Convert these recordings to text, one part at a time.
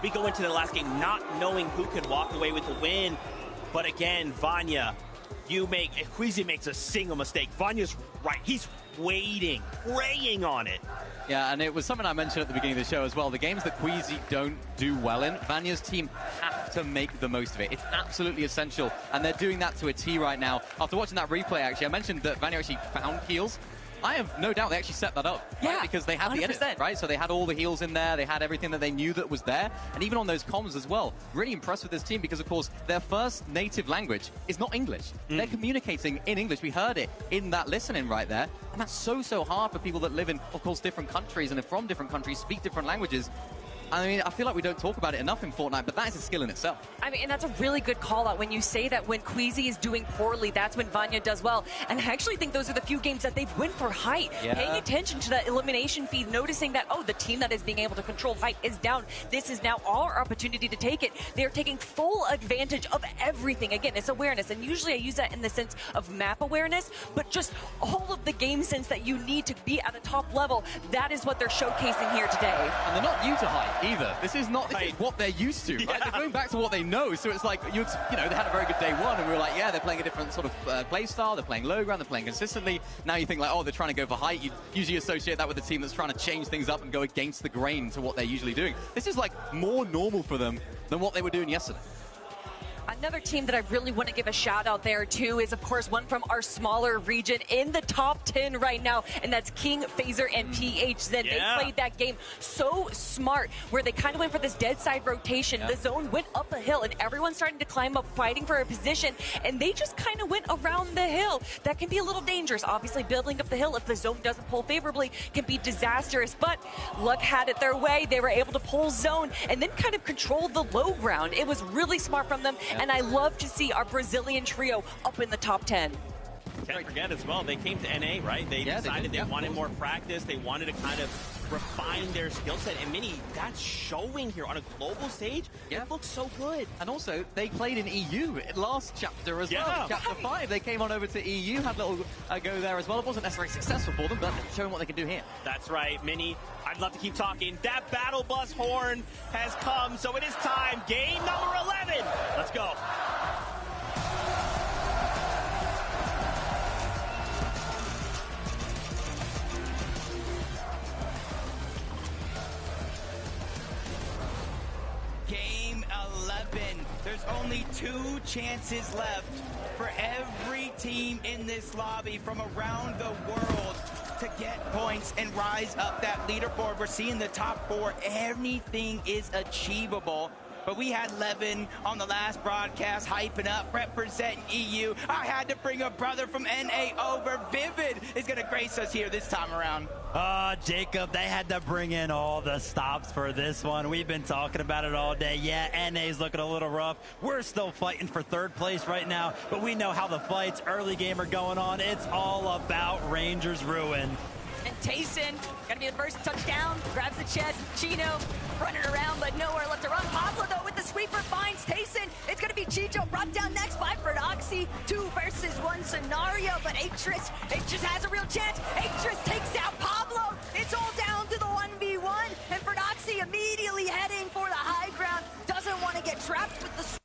We go into the last game not knowing who can walk away with the win. But again, Vanya, Queasy makes a single mistake. Vanya's right. He's waiting, praying on it. Yeah, and it was something I mentioned at the beginning of the show as well. The games that Queasy don't do well in, Vanya's team have to make the most of it. It's absolutely essential, and they're doing that to a T right now. After watching that replay, actually, I mentioned that Vanya actually found heals. I have no doubt they actually set that up, right? Because they had 100%. The edit, right? So they had all the heals in there, they had everything that they knew that was there, and even on those comms as well. Really impressed with this team because, of course, their first native language is not English. They're communicating in English. We heard it in that listening right there, and that's so hard for people that live in, of course, different countries and are from different countries, speak different languages. I mean, I feel like we don't talk about it enough in Fortnite, but that is a skill in itself. I mean, and that's a really good call out when you say that when Queasy is doing poorly, that's when Vanya does well. And I actually think those are the few games that they've won for height. Yeah. Paying attention to that elimination feed, noticing that, oh, the team that is being able to control height is down. This is now our opportunity to take it. They're taking full advantage of everything. Again, it's awareness. And usually I use that in the sense of map awareness, but just all of the game sense that you need to be at a top level. That is what they're showcasing here today. And they're not new to height either. This is what they're used to, right? Yeah. They're going back to what they know. So it's like, you know, they had a very good day one, and we were like, yeah, they're playing a different sort of play style. They're playing low ground. They're playing consistently. Now you think like, oh, they're trying to go for height. You usually associate that with a team that's trying to change things up and go against the grain to what they're usually doing. This is like more normal for them than what they were doing yesterday. Another team that I really want to give a shout out there too is, of course, one from our smaller region in the top 10 right now, and that's King, Phaser, and PH. Then they played that game so smart, where they kind of went for this dead side rotation. The zone went up a hill, and everyone's starting to climb up, fighting for a position, and they just kind of went around the hill. That can be a little dangerous. Obviously, building up the hill, if the zone doesn't pull favorably, can be disastrous, but luck had it their way. They were able to pull zone and then kind of control the low ground. It was really smart from them. And I love to see our Brazilian trio up in the top 10. Can't forget as well, they came to NA, right? They decided they wanted more practice. They wanted to kind of refine their skill set. And Mini, that's showing here on a global stage. It looks so good. And also, they played in EU last chapter as well. Chapter 5, they came on over to EU, had a little go there as well. It wasn't necessarily successful for them, but showing what they can do here. That's right, Mini. I'd love to keep talking. That battle bus horn has come, so it is time. Game number 11. Let's go. Game 11. There's only 2 chances left for every team in this lobby from around the world to get points and rise up that leaderboard. We're seeing the top 4. Anything is achievable. But we had Levin on the last broadcast hyping up, representing EU. I had to bring a brother from NA over. Vivid is going to grace us here this time around. Jacob, they had to bring in all the stops for this one. We've been talking about it all day. Yeah, NA's looking a little rough. We're still fighting for 3rd place right now, but we know how the fights early game are going on. It's all about Rangers ruin. And Tayson, gonna be the first touchdown, grabs the chest. Chino running around, but nowhere left to run. Pablo, though, with the sweeper finds Tayson. It's gonna be Chicho brought down next by Ferdoxy. 2 versus 1 scenario, but Atris has a real chance. Atris takes out Pablo. It's all down to the 1v1, and Ferdoxy immediately heading for the high ground. Doesn't want to get trapped with the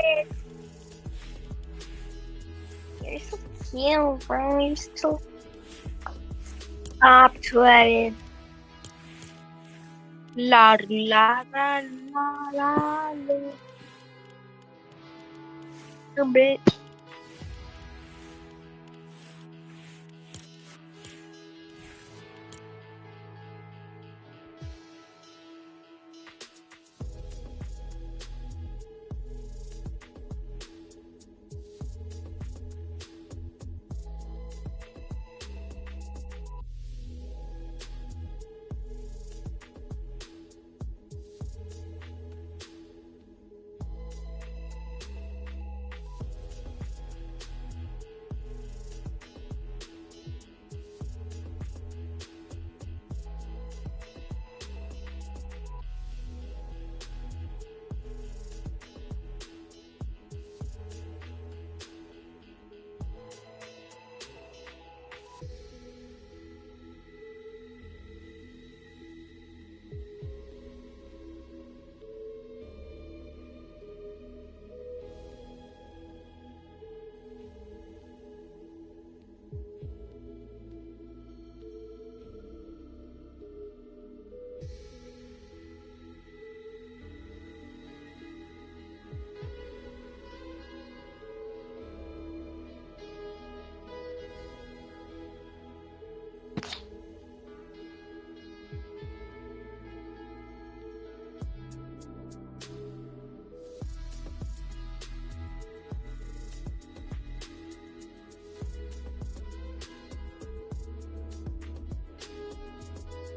it. You're so cute, bro. You're so... Stop sweating. La la la la la la. A bit.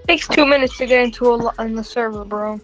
Takes 2 minutes to get into in the server, bro.